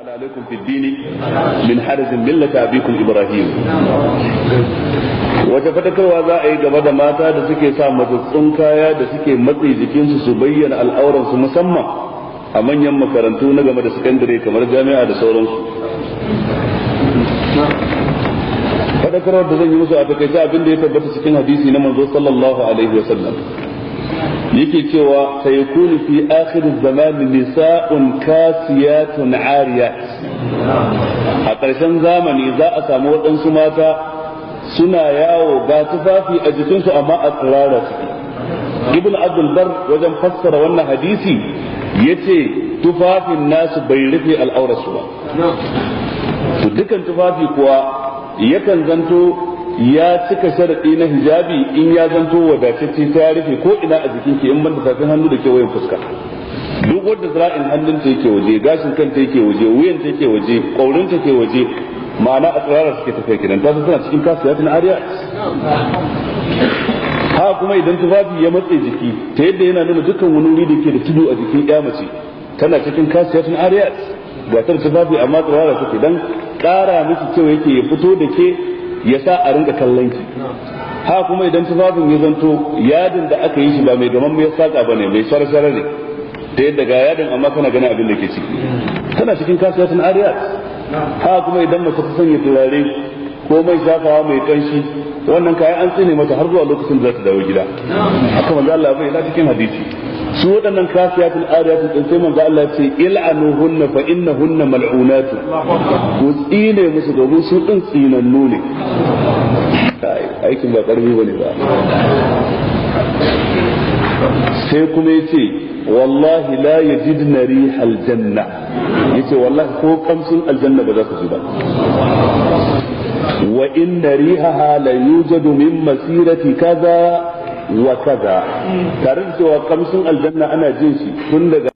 عليكم في الدين من حرز ملة أبيكم إبراهيم. wata fadakarwa za a yi game da mata da suke sa matsatsun kaya da suke matsi jikinsu su bayyana al'auransu musamman a manyan makarantu na game da sakandare kamar jami'a da sauransu. Fadakarwar da zan yi musu a takaice abin da ya tabbata cikin hadisi na manzo sallallahu alaihi wa sallam yake cewa sayakunu fi akhir zaman nisa'un kasiyatun ariyat. A ƙarshen zamani za a samu waɗansu mata suna yawo ga tufafi a jikinsu amma a tsirara suke. Ibn Abdul Bar wajen fassara wannan hadisi yace tufafin nasu bai rufe al'aurarsu ba. To dukan tufafi kuwa yakan zanto ya cika sharadi na hijabi in ya zanto wadatacce ta rufe ko ina a jikin ki in banda tafin hannu da kewayen fuska. Duk wanda zira'in hannun ta yake waje, gashin kanta yake waje, wuyan ta yake waje, kaurin ta yake waje, ma'ana a tsirara suke tafiya kenan ta suna cikin kasiyatin ariya. Ha kuma idan tufafi ya matse jiki ta yadda yana nuna dukkan wani wuri da ke da tudu a jikin ya mace tana cikin kasiyatin ariya. Ga ta tufafi amma tsirara suke dan ƙara miki kyau yake ya fito da ke ya sa a rinka kallon ki. Ha kuma idan tufafin ya zanto yadin da aka yi shi ba mai gaman mai saka bane mai sarasara ne ta yadda ga yadin amma kana ganin abin da ke ciki tana cikin kasiyatin ariyat. Ha kuma idan mace ta sanya turare ko mai shafawa mai kanshi wannan kayan an tsine mata har zuwa lokacin da za ta dawo gida. Haka manzo Allah bai ina cikin hadisi su waɗannan kasiyatul ariyatul din sai manzo Allah ce il'anuhunna fa innahunna mal'unatu ku tsine musu domin su din tsinannu ne. Aikin ba karfi bane ba. Sai kuma yace wallahi la yajidna rihal janna yace wallahi ko kamsin aljanna ba za su ji ba. Wa inna rihaha la yujadu min masirati kaza wa kaza tare da cewa kamshin aljanna ana jin shi tun daga